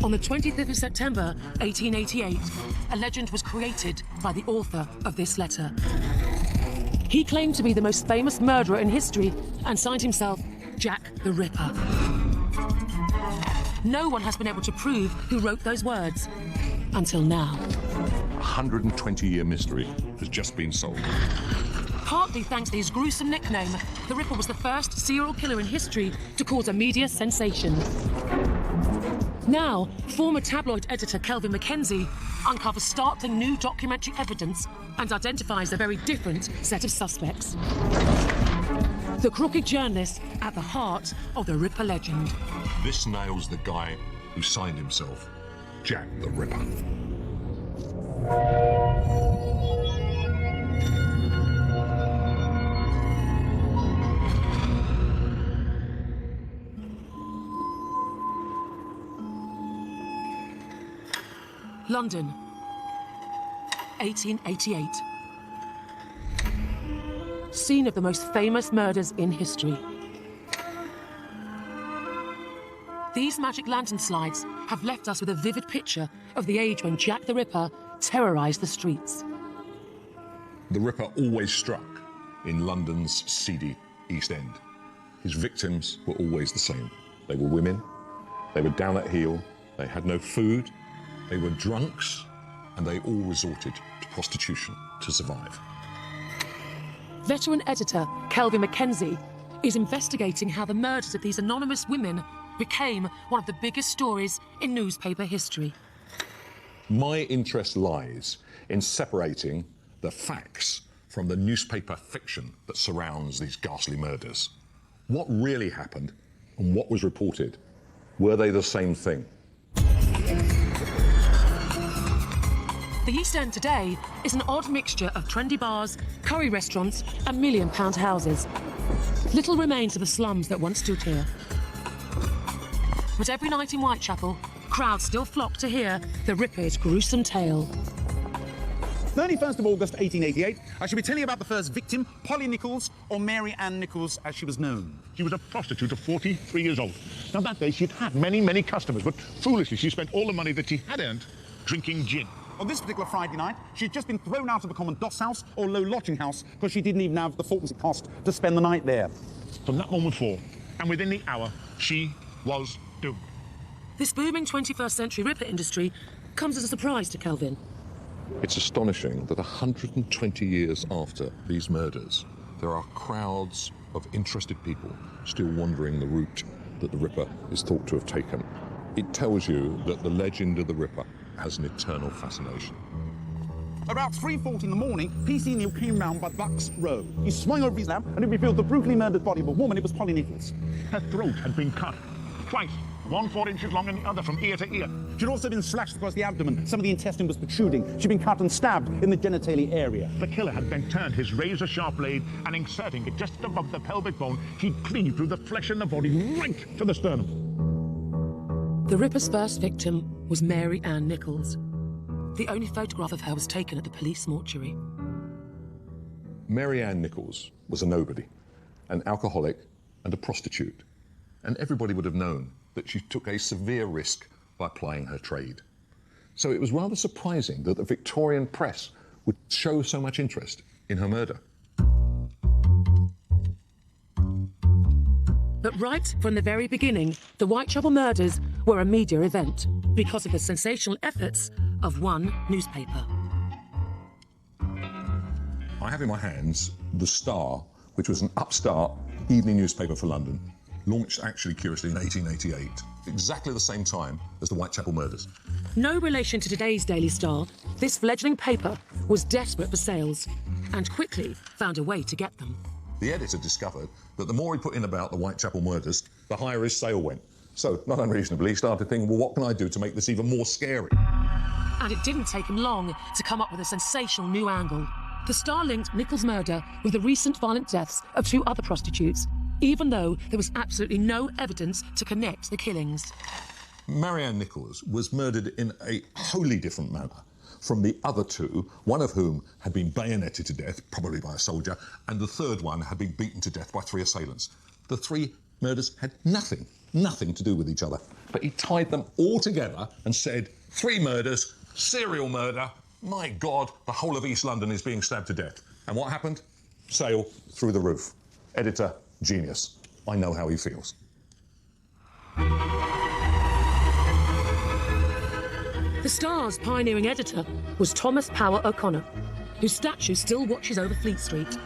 On the 25th of September, 1888, a legend was created by the author of this letter. He claimed to be the most famous murderer in history and signed himself Jack the Ripper. No one has been able to prove who wrote those words until now. A 120-year mystery has just been solved. Partly thanks to his gruesome nickname, the Ripper was the first serial killer in history to cause a media sensation. Now, former tabloid editor Kelvin Mackenzie uncovers startling new documentary evidence and identifies a very different set of suspects. The crooked journalist at the heart of the Ripper legend. This nails the guy who signed himself Jack the Ripper. London, 1888. Scene of the most famous murders in history. These magic lantern slides have left us with a vivid picture of the age when Jack the Ripper terrorised the streets. The Ripper always struck in London's seedy East End. His victims were always the same. They were women, they were down at heel, they had no food, they were drunks, and they all resorted to prostitution to survive. Veteran editor Kelvin Mackenzie is investigating how the murders of these anonymous women became one of the biggest stories in newspaper history. My interest lies in separating the facts from the newspaper fiction that surrounds these ghastly murders. What really happened and what was reported, were they the same thing? The East End today is an odd mixture of trendy bars, curry restaurants and million-pound houses. Little remains of the slums that once stood here. But every night in Whitechapel, crowds still flock to hear the Ripper's gruesome tale. 31st of August, 1888, I shall be telling you about the first victim, Polly Nichols, or Mary Ann Nichols, as she was known. She was a prostitute of 43 years old. Now, that day, she'd had many customers, but foolishly, she spent all the money that she had earned drinking gin. On this particular Friday night, she'd just been thrown out of a common doss house or low lodging house because she didn't even have the fortune it cost to spend the night there. From that moment forth, and within the hour, she was doomed. This booming 21st century Ripper industry comes as a surprise to Kelvin. It's astonishing that 120 years after these murders, there are crowds of interested people still wandering the route that the Ripper is thought to have taken. It tells you that the legend of the Ripper has an eternal fascination. About 3:40 in the morning, PC Neal came round by Bucks Row. He swung over his lamp and it revealed the brutally murdered body of a woman. It was Polly Nichols. Her throat had been cut twice, one 4 inches long and the other from ear to ear. She'd also been slashed across the abdomen. Some of the intestine was protruding. She'd been cut and stabbed in the genitalia area. The killer had then turned his razor-sharp blade and inserting it just above the pelvic bone, he'd cleaved through the flesh and the body right to the sternum. The Ripper's first victim was Mary Ann Nichols. The only photograph of her was taken at the police mortuary. Mary Ann Nichols was a nobody, an alcoholic and a prostitute. And everybody would have known that she took a severe risk by plying her trade. So it was rather surprising that the Victorian press would show so much interest in her murder. But right from the very beginning, the Whitechapel murders were a media event because of the sensational efforts of one newspaper. I have in my hands The Star, which was an upstart evening newspaper for London, launched actually, curiously, in 1888, exactly the same time as the Whitechapel murders. No relation to today's Daily Star, this fledgling paper was desperate for sales and quickly found a way to get them. The editor discovered that the more he put in about the Whitechapel murders, the higher his sale went. So, not unreasonably, he started thinking, well, what can I do to make this even more scary? And it didn't take him long to come up with a sensational new angle. The Star linked Nichols' murder with the recent violent deaths of 2 other prostitutes, even though there was absolutely no evidence to connect the killings. Mary Ann Nichols was murdered in a wholly different manner from the other 2, one of whom had been bayoneted to death, probably by a soldier, and the third one had been beaten to death by 3 assailants. The 3 murders had nothing to do with each other. but he tied them all together and said, 3 murders, serial murder. My God, the whole of East London is being stabbed to death. And what happened? Sale through the roof. Editor, genius. I know how he feels. The Star's pioneering editor was Thomas Power O'Connor, whose statue still watches over Fleet Street.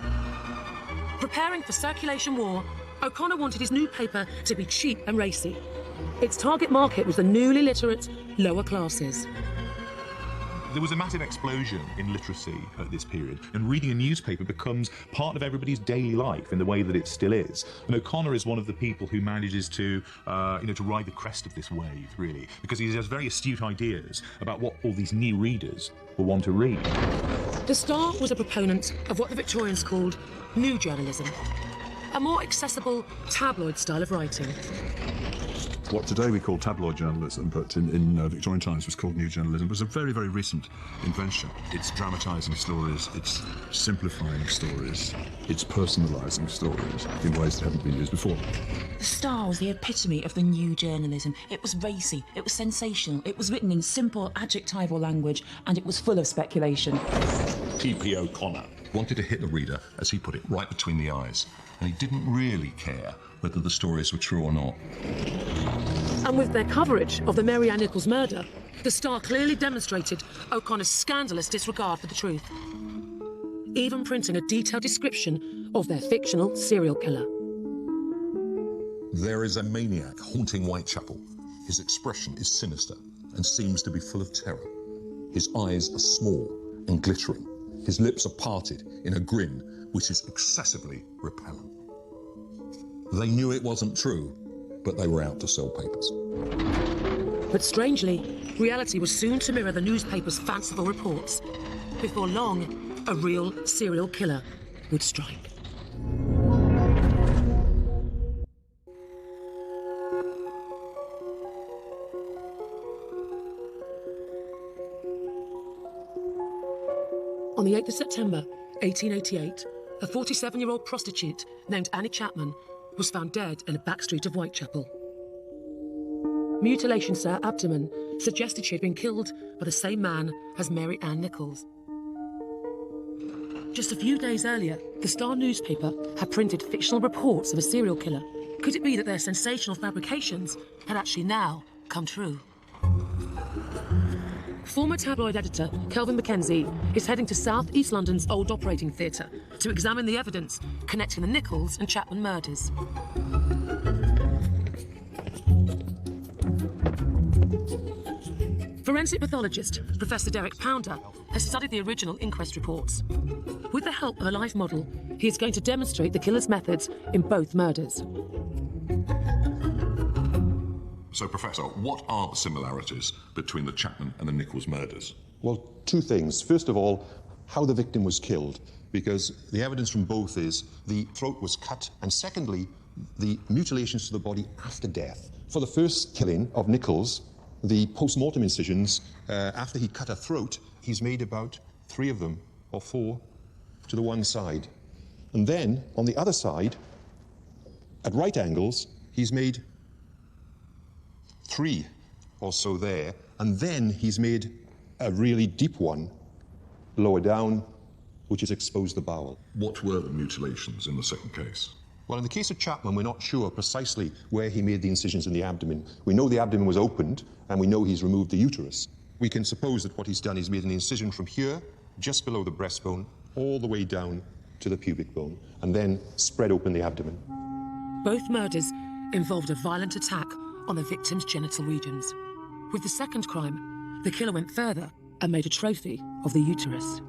Preparing for circulation war, O'Connor wanted his new paper to be cheap and racy. Its target market was the newly literate lower classes. There was a massive explosion in literacy at this period, and reading a newspaper becomes part of everybody's daily life in the way that it still is. And O'Connor is one of the people who manages to ride the crest of this wave, really, because he has very astute ideas about what all these new readers will want to read. The Star was a proponent of what the Victorians called new journalism, a more accessible tabloid style of writing. What today we call tabloid journalism, but in Victorian times was called new journalism, was a very, very recent invention. It's dramatising stories, it's simplifying stories, it's personalising stories in ways that haven't been used before. The Star was the epitome of the new journalism. It was racy, it was sensational, it was written in simple adjectival language, and it was full of speculation. T.P. O'Connor wanted to hit the reader, as he put it, right between the eyes. And he didn't really care whether the stories were true or not. And with their coverage of the Mary Ann Nichols murder, the Star clearly demonstrated O'Connor's scandalous disregard for the truth, even printing a detailed description of their fictional serial killer. There is a maniac haunting Whitechapel. His expression is sinister and seems to be full of terror. His eyes are small and glittering. His lips are parted in a grin which is excessively repellent. They knew it wasn't true, but they were out to sell papers. But strangely, reality was soon to mirror the newspaper's fanciful reports. Before long, a real serial killer would strike. On the 8th of September, 1888, a 47-year-old prostitute named Annie Chapman was found dead in a back street of Whitechapel. Mutilations to her abdomen suggested she had been killed by the same man as Mary Ann Nichols. Just a few days earlier, the Star newspaper had printed fictional reports of a serial killer. Could it be that their sensational fabrications had actually now come true? Former tabloid editor Kelvin Mackenzie is heading to South East London's Old Operating Theatre to examine the evidence connecting the Nichols and Chapman murders. Forensic pathologist Professor Derek Pounder has studied the original inquest reports. With the help of a life model, he is going to demonstrate the killer's methods in both murders. So, Professor, what are the similarities between the Chapman and the Nichols murders? Well, 2 things. First of all, how the victim was killed, because the evidence from both is the throat was cut, and secondly, the mutilations to the body after death. For the first killing of Nichols, the post-mortem incisions, after he cut her throat, he's made about 3 of them, or 4, to the one side. And then, on the other side, at right angles, he's made 3 or so there, and then he's made a really deep one lower down, which has exposed the bowel. What were the mutilations in the second case? Well, in the case of Chapman, we're not sure precisely where he made the incisions in the abdomen. We know the abdomen was opened, and we know he's removed the uterus. We can suppose that what he's done is made an incision from here, just below the breastbone, all the way down to the pubic bone, and then spread open the abdomen. Both murders involved a violent attack on the victim's genital regions. With the second crime, the killer went further and made a trophy of the uterus.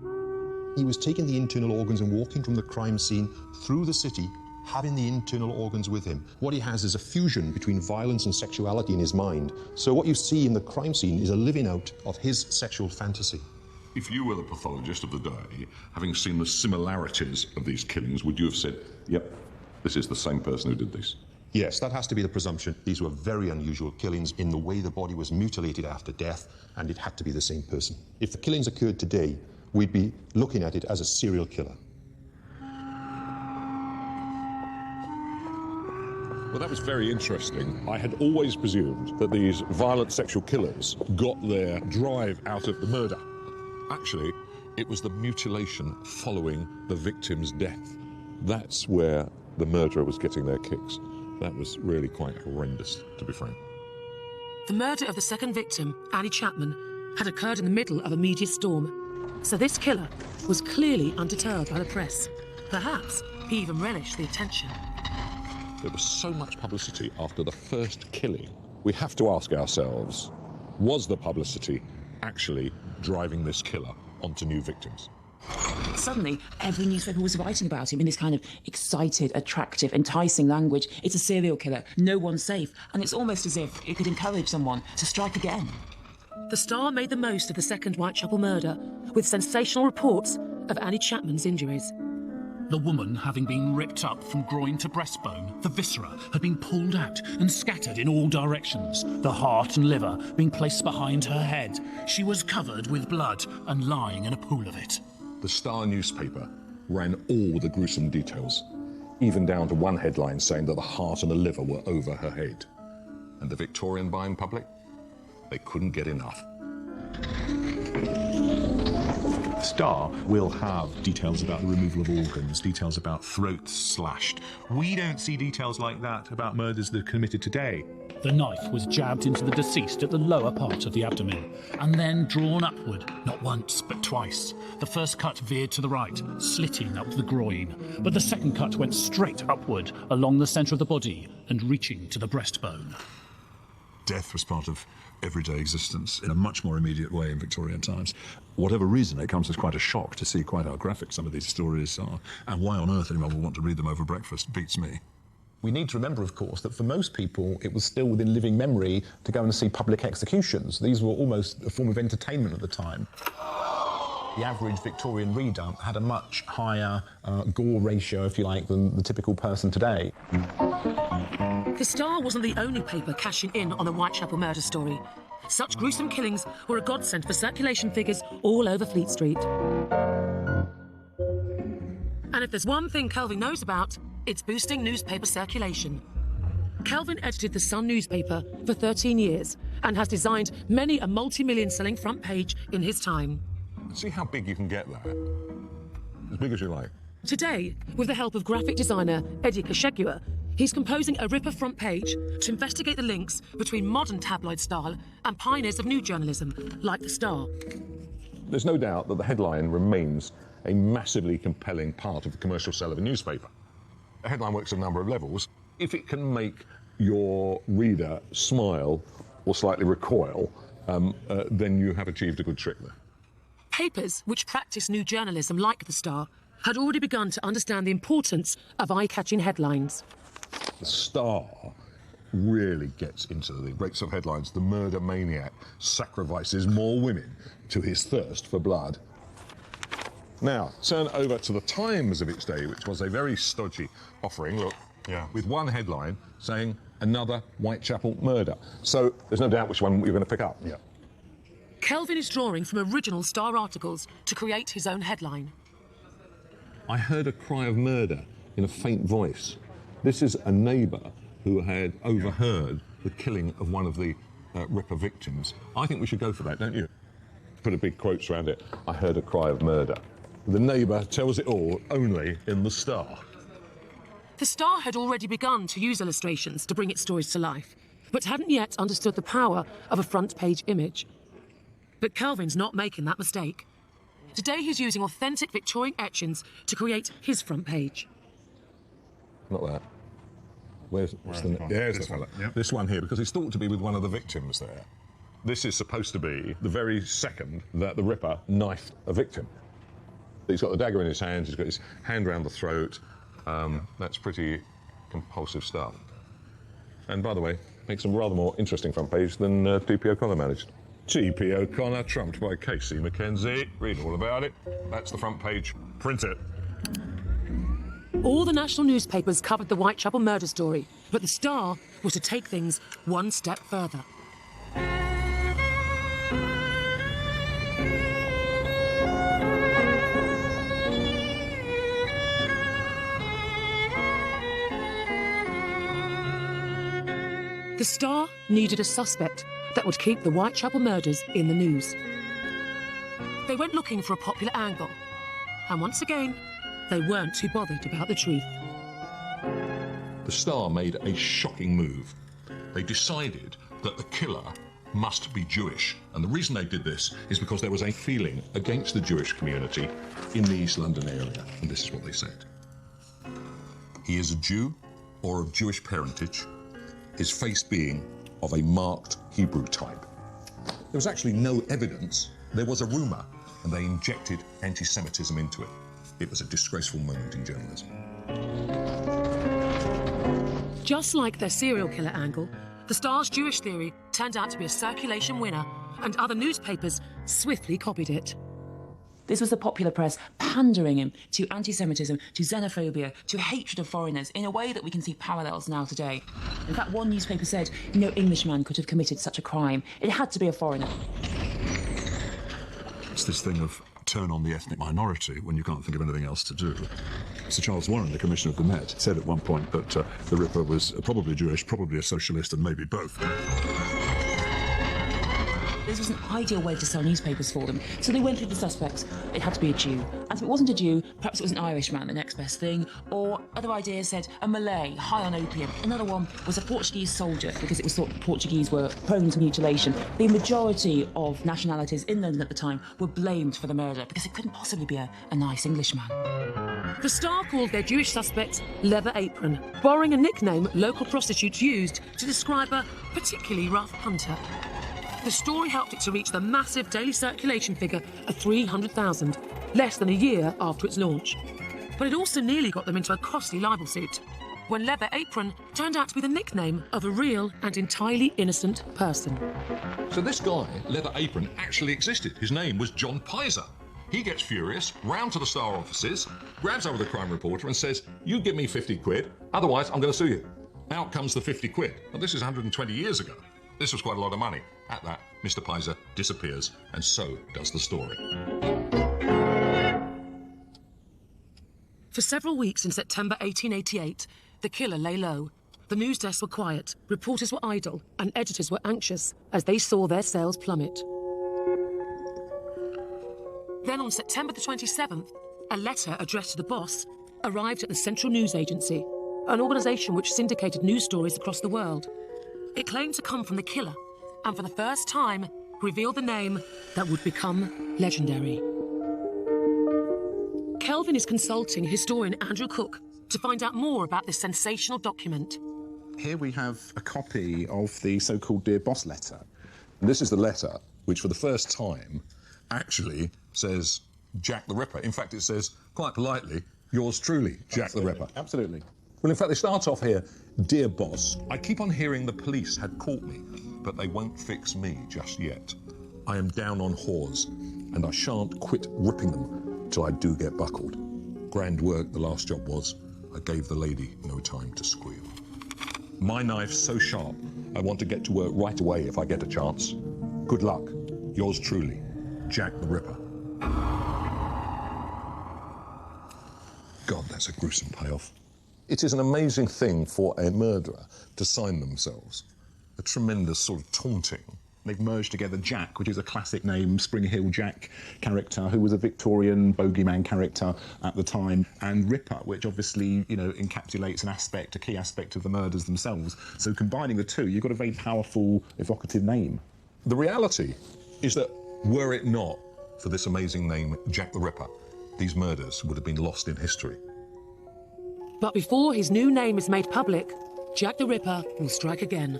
He was taking the internal organs and walking from the crime scene through the city, having the internal organs with him. What he has is a fusion between violence and sexuality in his mind. So what you see in the crime scene is a living out of his sexual fantasy. If you were the pathologist of the day, having seen the similarities of these killings, would you have said, yep, this is the same person who did this? Yes, that has to be the presumption. These were very unusual killings in the way the body was mutilated after death, and it had to be the same person. If the killings occurred today, we'd be looking at it as a serial killer. Well, that was very interesting. I had always presumed that these violent sexual killers got their drive out of the murder. Actually, it was the mutilation following the victim's death. That's where the murderer was getting their kicks. That was really quite horrendous, to be frank. The murder of the second victim, Annie Chapman, had occurred in the middle of a media storm. So this killer was clearly undeterred by the press. Perhaps he even relished the attention. There was so much publicity after the first killing. We have to ask ourselves, was the publicity actually driving this killer onto new victims? Suddenly, every newspaper was writing about him in this kind of excited, attractive, enticing language. It's a serial killer, no one's safe, and it's almost as if it could encourage someone to strike again. The Star made the most of the second Whitechapel murder, with sensational reports of Annie Chapman's injuries. The woman having been ripped up from groin to breastbone, the viscera had been pulled out and scattered in all directions, the heart and liver being placed behind her head. She was covered with blood and lying in a pool of it. The Star newspaper ran all the gruesome details, even down to one headline saying that the heart and the liver were over her head. And the Victorian buying public, they couldn't get enough. Star will have details about the removal of organs, details about throats slashed. We don't see details like that about murders that are committed today. The knife was jabbed into the deceased at the lower part of the abdomen, and then drawn upward, not once, but twice. The first cut veered to the right, slitting up the groin, but the second cut went straight upward along the centre of the body and reaching to the breastbone. Death was part of everyday existence in a much more immediate way in Victorian times. Whatever reason, it comes as quite a shock to see quite how graphic some of these stories are. And why on earth anyone would want to read them over breakfast beats me. We need to remember, of course, that for most people it was still within living memory to go and see public executions. These were almost a form of entertainment at the time. The average Victorian reader had a much higher gore ratio, if you like, than the typical person today. The Star wasn't the only paper cashing in on the Whitechapel murder story. Such gruesome killings were a godsend for circulation figures all over Fleet Street. And if there's one thing Kelvin knows about, it's boosting newspaper circulation. Kelvin edited the Sun newspaper for 13 years and has designed many a multi-million selling front page in his time. See how big you can get that? As big as you like. Today, with the help of graphic designer Eddie Kashegua, he's composing a ripper front page to investigate the links between modern tabloid style and pioneers of new journalism, like the Star. There's no doubt that the headline remains a massively compelling part of the commercial sale of a newspaper. A headline works at a number of levels. If it can make your reader smile or slightly recoil, then you have achieved a good trick there. Papers which practice new journalism, like the Star, had already begun to understand the importance of eye-catching headlines. The Star really gets into the breaks of headlines. The murder maniac sacrifices more women to his thirst for blood. Now, turn over to the Times of its day, which was a very stodgy offering, look, with one headline saying, another Whitechapel murder. So there's no doubt which one you're going to pick up. Yeah. Kelvin is drawing from original Star articles to create his own headline. I heard a cry of murder in a faint voice. This is a neighbour who had overheard the killing of one of the Ripper victims. I think we should go for that, don't you? Put a big quotes around it. I heard a cry of murder. The neighbour tells it all only in the Star. The Star had already begun to use illustrations to bring its stories to life, but hadn't yet understood the power of a front-page image. But Kelvin's not making that mistake. Today he's using authentic Victorian etchings to create his front page. Not that. Where's the... There's the one. Yep. This one here, because it's thought to be with one of the victims there. This is supposed to be the very second that the Ripper knifed a victim. He's got the dagger in his hand, he's got his hand round the throat. That's pretty compulsive stuff. And by the way, makes a rather more interesting front page than T.P. O'Connor managed. T.P. O'Connor, trumped by Casey Mackenzie. Read all about it. That's the front page. Print it. All the national newspapers covered the Whitechapel murder story, but the Star was to take things one step further. Star needed a suspect that would keep the Whitechapel murders in the news. They went looking for a popular angle, and once again, they weren't too bothered about the truth. The Star made a shocking move. They decided that the killer must be Jewish, and the reason they did this is because there was a feeling against the Jewish community in the East London area, and this is what they said. He is a Jew or of Jewish parentage, his face being of a marked Hebrew type. There was actually no evidence. There was a rumour, and they injected anti-Semitism into it. It was a disgraceful moment in journalism. Just like their serial killer angle, the Star's Jewish theory turned out to be a circulation winner, and other newspapers swiftly copied it. This was the popular press pandering him to anti-Semitism, to xenophobia, to hatred of foreigners in a way that we can see parallels now today. In fact, one newspaper said no Englishman could have committed such a crime. It had to be a foreigner. It's this thing of turn on the ethnic minority when you can't think of anything else to do. Sir Charles Warren, the Commissioner of the Met, said at one point that the Ripper was probably Jewish, probably a socialist, and maybe both. This was an ideal way to sell newspapers for them. So they went through the suspects. It had to be a Jew. And if it wasn't a Jew, perhaps it was an Irishman, the next best thing. Or other ideas said a Malay, high on opium. Another one was a Portuguese soldier, because it was thought the Portuguese were prone to mutilation. The majority of nationalities in London at the time were blamed for the murder, because it couldn't possibly be a nice Englishman. The Star called their Jewish suspect Leather Apron, borrowing a nickname local prostitutes used to describe a particularly rough punter. The story helped it to reach the massive daily circulation figure of 300,000, less than a year after its launch. But it also nearly got them into a costly libel suit, when Leather Apron turned out to be the nickname of a real and entirely innocent person. So this guy, Leather Apron, actually existed. His name was John Pizer. He gets furious, round to the Star offices, grabs over the crime reporter and says, "You give me 50 quid, otherwise I'm going to sue you." Out comes the 50 quid. Well, this is 120 years ago. This was quite a lot of money. At that, Mr. Pizer disappears, and so does the story. For several weeks in September 1888, the killer lay low. The news desks were quiet, reporters were idle, and editors were anxious as they saw their sales plummet. Then on September the 27th, a letter addressed to the boss arrived at the Central News Agency, an organisation which syndicated news stories across the world. It claimed to come from the killer, and for the first time, revealed the name that would become legendary. Kelvin is consulting historian Andrew Cook to find out more about this sensational document. Here we have a copy of the so-called Dear Boss letter. And this is the letter which, for the first time, actually says Jack the Ripper. In fact, it says, quite politely, yours truly, Jack the Ripper. Absolutely. Well, in fact, they start off here, "Dear boss, I keep on hearing the police had caught me, but they won't fix me just yet. I am down on whores, and I shan't quit ripping them till I do get buckled. Grand work the last job was. I gave the lady no time to squeal. My knife's so sharp, I want to get to work right away if I get a chance. Good luck. Yours truly, Jack the Ripper." God, that's a gruesome payoff. It is an amazing thing for a murderer to sign themselves. A tremendous sort of taunting. They've merged together Jack, which is a classic name, Spring Hill Jack character, who was a Victorian bogeyman character at the time, and Ripper, which obviously, you know, encapsulates an aspect, a key aspect of the murders themselves. So combining the two, you've got a very powerful, evocative name. The reality is that were it not for this amazing name, Jack the Ripper, these murders would have been lost in history. But before his new name is made public, Jack the Ripper will strike again.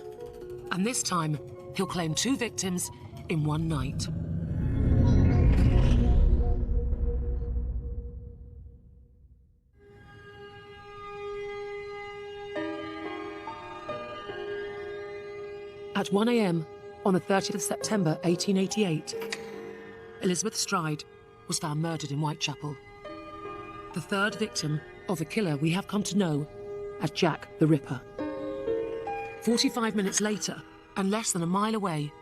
And this time, he'll claim 2 victims in one night. At 1 a.m. on the 30th of September 1888, Elizabeth Stride was found murdered in Whitechapel. The 3rd victim of the killer we have come to know as Jack the Ripper. 45 minutes later, and less than a mile away,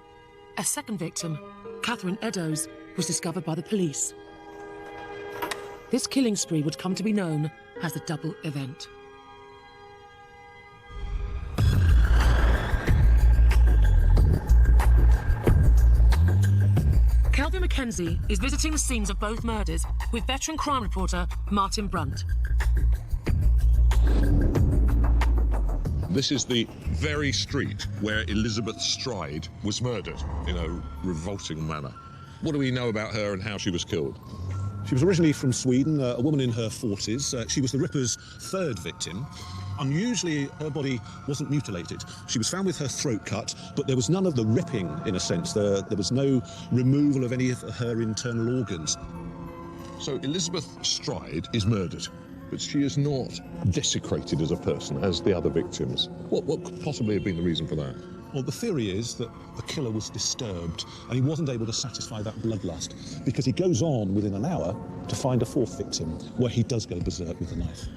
a 2nd victim, Catherine Eddowes, was discovered by the police. This killing spree would come to be known as the double event. Melvin Mackenzie is visiting the scenes of both murders with veteran crime reporter Martin Brunt. This is the very street where Elizabeth Stride was murdered in a revolting manner. What do we know about her and how she was killed? She was originally from Sweden, a woman in her 40s. She was the Ripper's third victim. Unusually, her body wasn't mutilated. She was found with her throat cut, but there was none of the ripping, in a sense. There was no removal of any of her internal organs. So Elizabeth Stride is murdered, but she is not desecrated as a person as the other victims. What could possibly have been the reason for that? Well, the theory is that the killer was disturbed and he wasn't able to satisfy that bloodlust, because he goes on within an hour to find a fourth victim, where he does go berserk with a knife.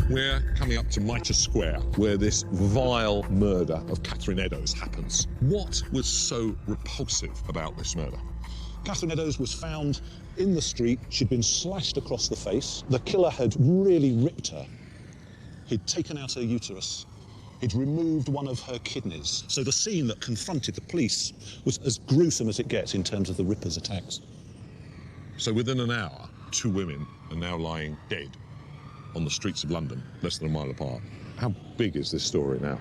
We're coming up to Mitre Square, where this vile murder of Catherine Eddowes happens. What was so repulsive about this murder? Catherine Eddowes was found in the street. She'd been slashed across the face. The killer had really ripped her. He'd taken out her uterus. He'd removed one of her kidneys. So the scene that confronted the police was as gruesome as it gets in terms of the Ripper's attacks. So within an hour, 2 women are now lying dead on the streets of London, less than a mile apart. How big is this story now?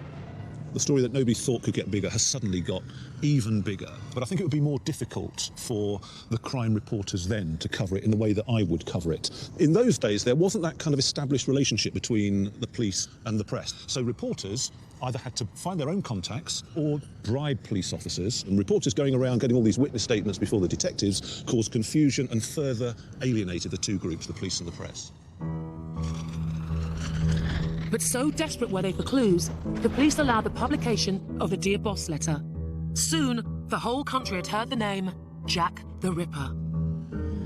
The story that nobody thought could get bigger has suddenly got even bigger. But I think it would be more difficult for the crime reporters then to cover it in the way that I would cover it. In those days, there wasn't that kind of established relationship between the police and the press. So reporters either had to find their own contacts or bribe police officers. And reporters going around getting all these witness statements before the detectives caused confusion and further alienated the two groups, the police and the press. But so desperate were they for clues, the police allowed the publication of the Dear Boss letter. Soon, the whole country had heard the name Jack the Ripper.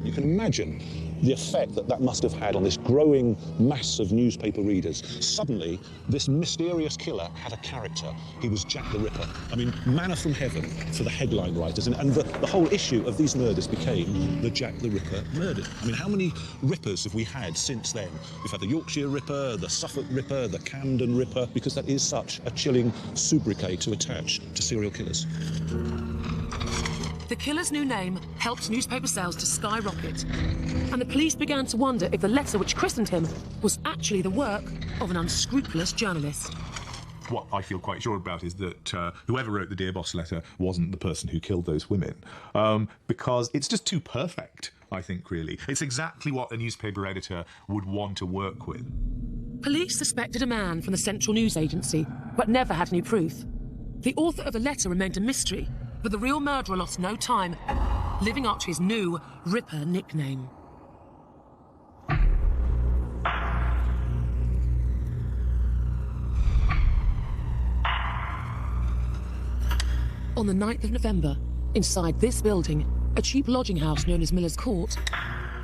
You can imagine the effect that must have had on this growing mass of newspaper readers. Suddenly, this mysterious killer had a character. He was Jack the Ripper. I mean, manna from heaven for the headline writers. And the whole issue of these murders became the Jack the Ripper murder. I mean, how many Rippers have we had since then? We've had the Yorkshire Ripper, the Suffolk Ripper, the Camden Ripper, because that is such a chilling sobriquet to attach to serial killers. The killer's new name helped newspaper sales to skyrocket, and the police began to wonder if the letter which christened him was actually the work of an unscrupulous journalist. What I feel quite sure about is that whoever wrote the Dear Boss letter wasn't the person who killed those women, because it's just too perfect, I think, really. It's exactly what a newspaper editor would want to work with. Police suspected a man from the Central News Agency, but never had any proof. The author of the letter remained a mystery, but the real murderer lost no time, living up to his new Ripper nickname. On the 9th of November, inside this building, a cheap lodging house known as Miller's Court,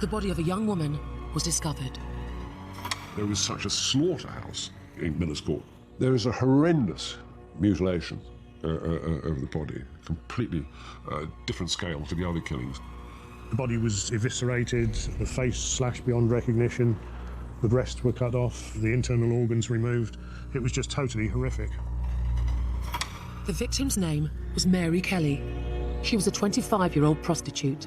the body of a young woman was discovered. There was such a slaughterhouse in Miller's Court. There is a horrendous mutilation of the body, completely different scale to the other killings. The body was eviscerated, the face slashed beyond recognition, the breasts were cut off, the internal organs removed. It was just totally horrific. The victim's name was Mary Kelly. She was a 25-year-old prostitute.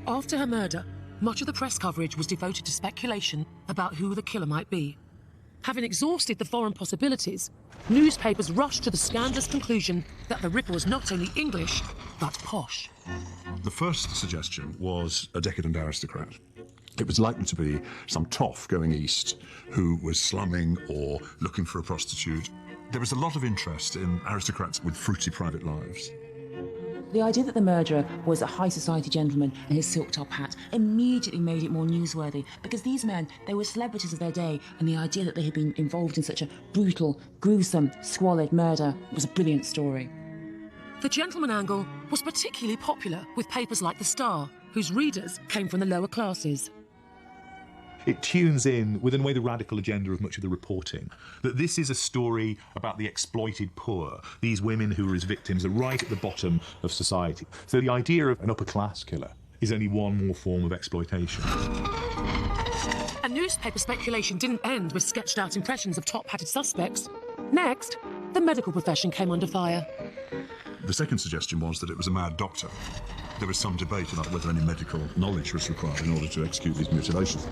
After her murder, much of the press coverage was devoted to speculation about who the killer might be. Having exhausted the foreign possibilities, newspapers rushed to the scandalous conclusion that the Ripper was not only English, but posh. The first suggestion was a decadent aristocrat. It was likely to be some toff going east who was slumming or looking for a prostitute. There was a lot of interest in aristocrats with fruity private lives. The idea that the murderer was a high society gentleman in his silk top hat immediately made it more newsworthy, because these men, they were celebrities of their day, and the idea that they had been involved in such a brutal, gruesome, squalid murder was a brilliant story. The gentleman angle was particularly popular with papers like The Star, whose readers came from the lower classes. It tunes in with, in a way, the radical agenda of much of the reporting, that this is a story about the exploited poor. These women who are his victims are right at the bottom of society. So the idea of an upper-class killer is only one more form of exploitation. And newspaper speculation didn't end with sketched-out impressions of top-hatted suspects. Next, the medical profession came under fire. The second suggestion was that it was a mad doctor. There was some debate about whether any medical knowledge was required in order to execute these mutilations.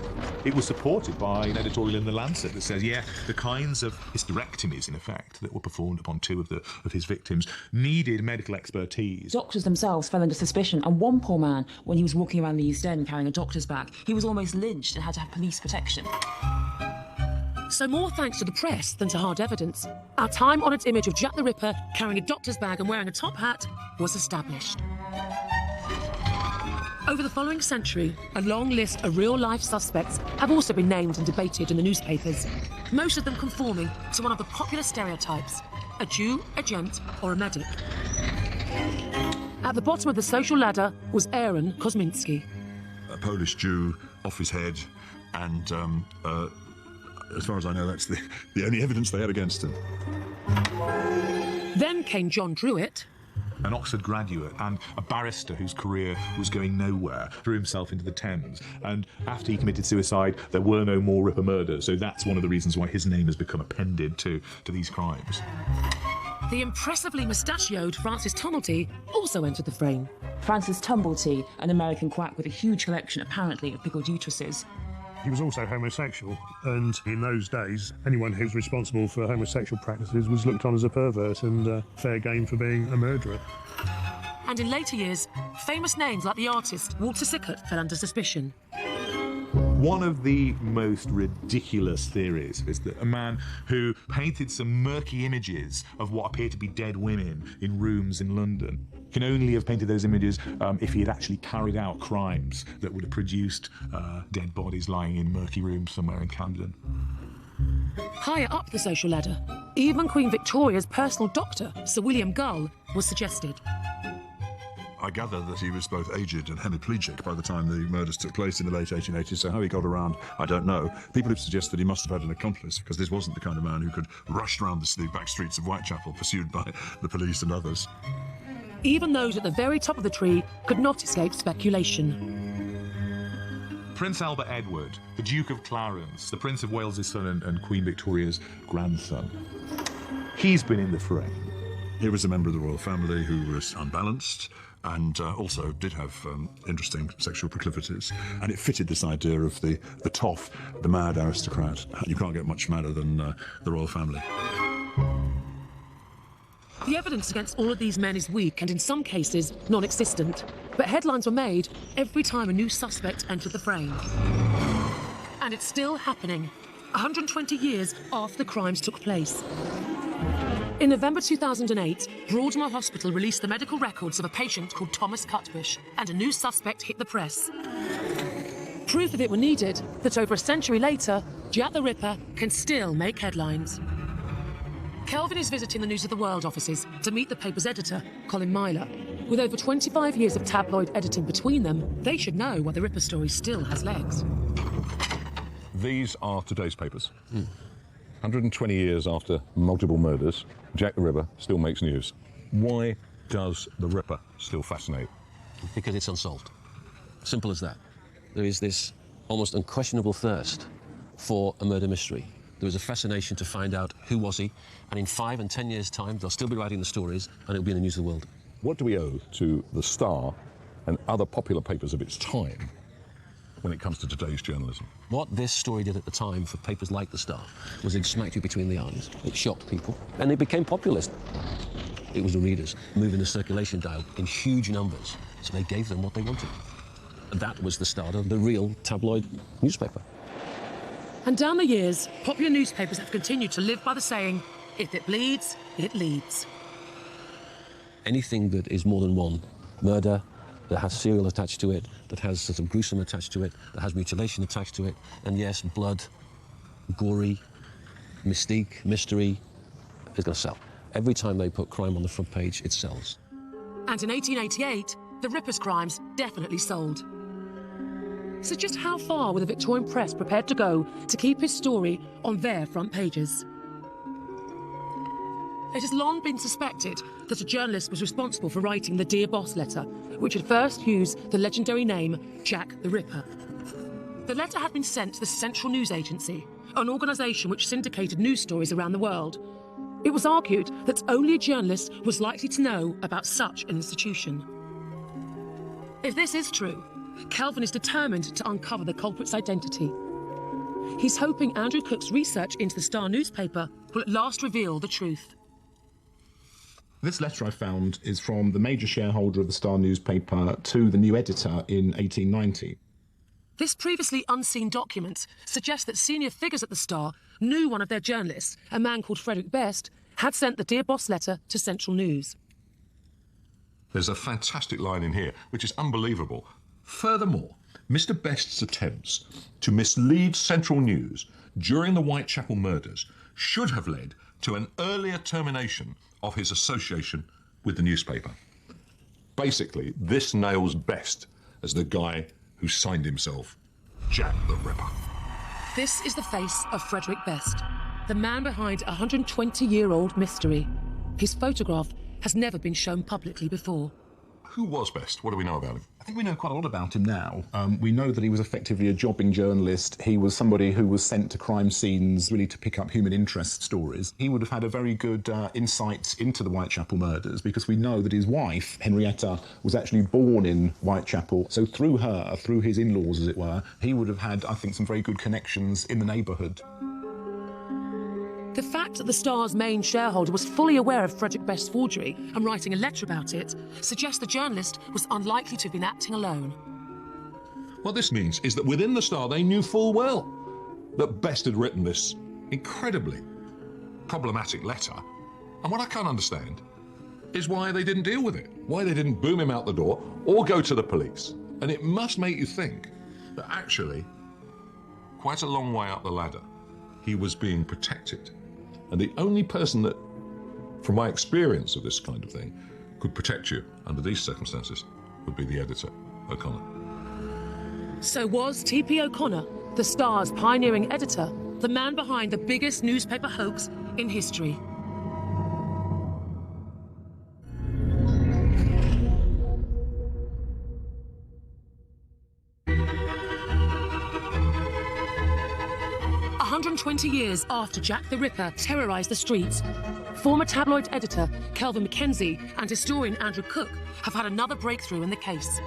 It was supported by an editorial in The Lancet that says, yeah, the kinds of hysterectomies, in effect, that were performed upon two of his victims needed medical expertise. Doctors themselves fell under suspicion, and one poor man, when he was walking around the East End carrying a doctor's bag, he was almost lynched and had to have police protection. So more thanks to the press than to hard evidence, our time-honoured image of Jack the Ripper carrying a doctor's bag and wearing a top hat was established. Over the following century, a long list of real-life suspects have also been named and debated in the newspapers, most of them conforming to one of the popular stereotypes: a Jew, a gent, or a medic. At the bottom of the social ladder was Aaron Kosminski. A Polish Jew, off his head, and as far as I know, that's the only evidence they had against him. Then came John Druitt, an Oxford graduate and a barrister whose career was going nowhere, threw himself into the Thames. And after he committed suicide, there were no more Ripper murders. So that's one of the reasons why his name has become appended to these crimes. The impressively mustachioed Francis Tumblety also entered the frame. Francis Tumblety, an American quack with a huge collection, apparently, of pickled uteruses. He was also homosexual, and in those days, anyone who was responsible for homosexual practices was looked on as a pervert and fair game for being a murderer. And in later years, famous names like the artist Walter Sickert fell under suspicion. One of the most ridiculous theories is that a man who painted some murky images of what appear to be dead women in rooms in London can only have painted those images if he had actually carried out crimes that would have produced dead bodies lying in murky rooms somewhere in Camden. Higher up the social ladder, even Queen Victoria's personal doctor, Sir William Gull, was suggested. I gather that he was both aged and hemiplegic by the time the murders took place in the late 1880s, so how he got around, I don't know. People have suggested he must have had an accomplice, because this wasn't the kind of man who could rush around the back streets of Whitechapel pursued by the police and others. Even those at the very top of the tree could not escape speculation. Prince Albert Edward, the Duke of Clarence, the Prince of Wales's son and Queen Victoria's grandson. He's been in the frame. He was a member of the royal family who was unbalanced, and also did have interesting sexual proclivities. And it fitted this idea of the toff, the mad aristocrat. You can't get much madder than the royal family. The evidence against all of these men is weak and in some cases non-existent. But headlines were made every time a new suspect entered the frame. And it's still happening, 120 years after the crimes took place. In November 2008, Broadmoor Hospital released the medical records of a patient called Thomas Cutbush, and a new suspect hit the press. Proof, if it were needed, that over a century later, Jack the Ripper can still make headlines. Kelvin is visiting the News of the World offices to meet the paper's editor, Colin Myler. With over 25 years of tabloid editing between them, they should know why the Ripper story still has legs. These are today's papers. 120 years after multiple murders, Jack the Ripper still makes news. Why does the Ripper still fascinate? Because it's unsolved. Simple as that. There is this almost unquestionable thirst for a murder mystery. There was a fascination to find out who was he, and in 5 and 10 years' time, they'll still be writing the stories, and it'll be in the News of the World. What do we owe to the Star and other popular papers of its time when it comes to today's journalism? What this story did at the time for papers like The Star was it smacked you between the eyes. It shocked people, and it became populist. It was the readers moving the circulation dial in huge numbers, so they gave them what they wanted. That was the start of the real tabloid newspaper. And down the years, popular newspapers have continued to live by the saying, if it bleeds, it leads. Anything that is more than one murder, that has serial attached to it, that has sort of gruesome attached to it, that has mutilation attached to it, and yes, blood, gory, mystique, mystery, is going to sell. Every time they put crime on the front page, it sells. And in 1888, the Ripper's crimes definitely sold. So just how far were the Victorian press prepared to go to keep his story on their front pages? It has long been suspected that a journalist was responsible for writing the Dear Boss letter, which had first used the legendary name Jack the Ripper. The letter had been sent to the Central News Agency, an organisation which syndicated news stories around the world. It was argued that only a journalist was likely to know about such an institution. If this is true, Kelvin is determined to uncover the culprit's identity. He's hoping Andrew Cook's research into the Star newspaper will at last reveal the truth. This letter I found is from the major shareholder of the Star newspaper to the new editor in 1890. This previously unseen document suggests that senior figures at the Star knew one of their journalists, a man called Frederick Best, had sent the Dear Boss letter to Central News. There's a fantastic line in here, which is unbelievable. Furthermore, Mr. Best's attempts to mislead Central News during the Whitechapel murders should have led to an earlier termination of his association with the newspaper. Basically, this nails Best as the guy who signed himself Jack the Ripper. This is the face of Frederick Best, the man behind a 120-year-old mystery. His photograph has never been shown publicly before. Who was Best? What do we know about him? I think we know quite a lot about him now. We know that he was effectively a jobbing journalist. He was somebody who was sent to crime scenes really to pick up human interest stories. He would have had a very good insight into the Whitechapel murders because we know that his wife, Henrietta, was actually born in Whitechapel. So through her, through his in-laws, as it were, he would have had, I think, some very good connections in the neighbourhood. The fact that the Star's main shareholder was fully aware of Frederick Best's forgery and writing a letter about it suggests the journalist was unlikely to have been acting alone. What this means is that within the Star they knew full well that Best had written this incredibly problematic letter. And what I can't understand is why they didn't deal with it, why they didn't boom him out the door or go to the police. And it must make you think that actually, quite a long way up the ladder, he was being protected. And the only person that, from my experience of this kind of thing, could protect you under these circumstances would be the editor, O'Connor. So was T.P. O'Connor, the Star's pioneering editor, the man behind the biggest newspaper hoax in history? Years after Jack the Ripper terrorised the streets, former tabloid editor Kelvin Mackenzie and historian Andrew Cook have had another breakthrough in the case.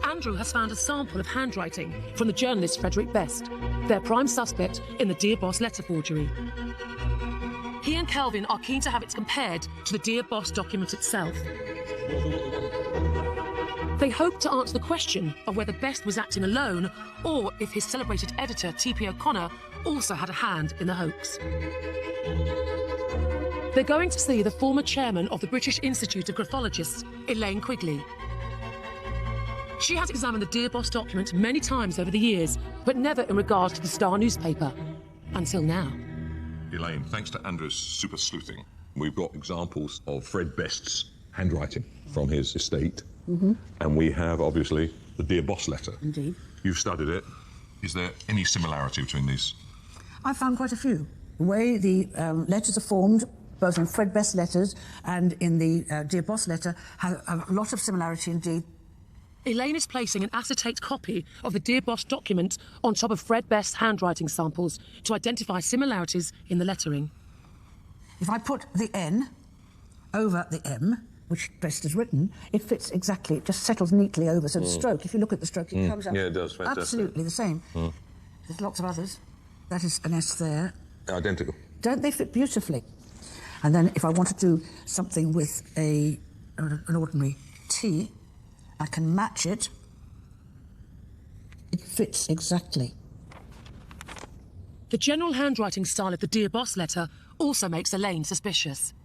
Andrew has found a sample of handwriting from the journalist Frederick Best, their prime suspect in the Dear Boss letter forgery. He and Kelvin are keen to have it compared to the Dear Boss document itself. They hope to answer the question of whether Best was acting alone or if his celebrated editor, T.P. O'Connor, also had a hand in the hoax. They're going to see the former chairman of the British Institute of Graphologists, Elaine Quigley. She has examined the Dear Boss document many times over the years, but never in regard to the Star newspaper, until now. Elaine, thanks to Andrew's super sleuthing, we've got examples of Fred Best's handwriting from his estate. Mm-hmm. And we have, obviously, the Dear Boss letter. Indeed. You've studied it. Is there any similarity between these? I found quite a few. The way the letters are formed, both in Fred Best's letters and in the Dear Boss letter, have a lot of similarity indeed. Elaine is placing an acetate copy of the Dear Boss document on top of Fred Best's handwriting samples to identify similarities in the lettering. If I put the N over the M, which Best has written, it fits exactly. It just settles neatly over. So the stroke, if you look at the stroke, it comes up. Yeah, it does. Fantastic. Absolutely the same. There's lots of others. That is an S there. Identical. Don't they fit beautifully? And then if I want to do something with an ordinary T, I can match it. It fits exactly. The general handwriting style of the Dear Boss letter also makes Elaine suspicious.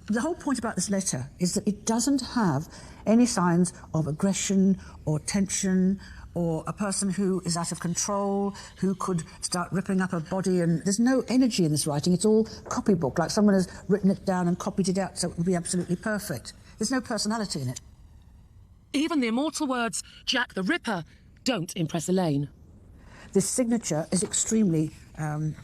The whole point about this letter is that it doesn't have any signs of aggression or tension or a person who is out of control, who could start ripping up a body, and there's no energy in this writing. It's all copybook, like someone has written it down and copied it out so it would be absolutely perfect. There's no personality in it. Even the immortal words, Jack the Ripper, don't impress Elaine. This signature is extremely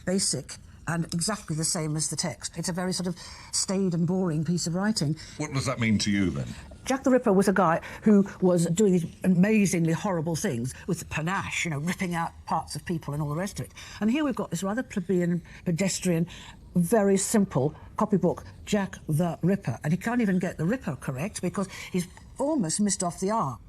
basic. and exactly the same as the text. It's a very sort of staid and boring piece of writing. What does that mean to you, then? Jack the Ripper was a guy who was doing these amazingly horrible things with panache, ripping out parts of people and all the rest of it. And here we've got this rather plebeian, pedestrian, very simple copybook, Jack the Ripper. And he can't even get the Ripper correct because he's almost missed off the R.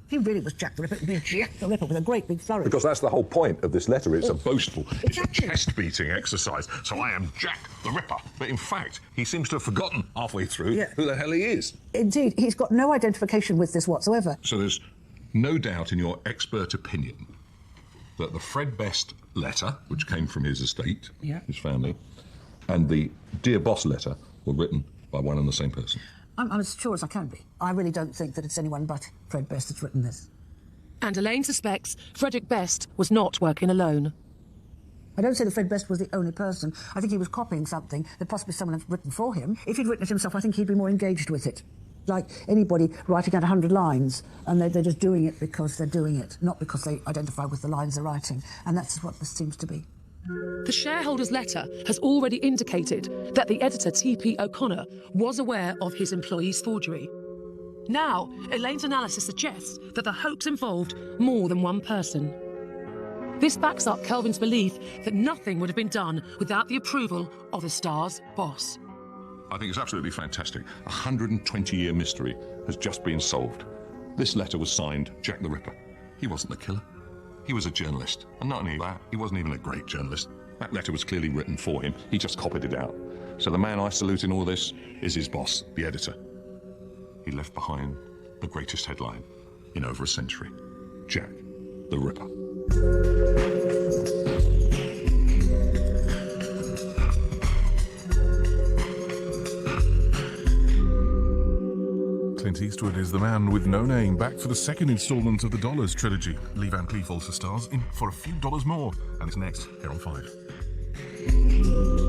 He really was Jack the Ripper. It would be Jack the Ripper with a great big flourish. Because that's the whole point of this letter. It's a boastful, it's a chest-beating exercise. So I am Jack the Ripper. But in fact, he seems to have forgotten halfway through who the hell he is. Indeed, he's got no identification with this whatsoever. So there's no doubt in your expert opinion that the Fred Best letter, which came from his estate, his family, and the Dear Boss letter were written by one and the same person. I'm as sure as I can be. I really don't think that it's anyone but Fred Best that's written this. And Elaine suspects Frederick Best was not working alone. I don't say that Fred Best was the only person. I think he was copying something that possibly someone had written for him. If he'd written it himself, I think he'd be more engaged with it. Like anybody writing out 100 lines, and they're just doing it because they're doing it, not because they identify with the lines they're writing. And that's what this seems to be. The shareholder's letter has already indicated that the editor, T.P. O'Connor, was aware of his employee's forgery. Now, Elaine's analysis suggests that the hoax involved more than one person. This backs up Kelvin's belief that nothing would have been done without the approval of the Star's boss. I think it's absolutely fantastic. A 120-year mystery has just been solved. This letter was signed Jack the Ripper. He wasn't the killer. He was a journalist. And not only that, he wasn't even a great journalist. That letter was clearly written for him. He just copied it out. So the man I salute in all this is his boss, the editor. He left behind the greatest headline in over a century. Jack the Ripper. Clint Eastwood is the man with no name, back for the second instalment of the Dollars trilogy. Lee Van Cleef also stars in For a Few Dollars More, and it's next here on 5.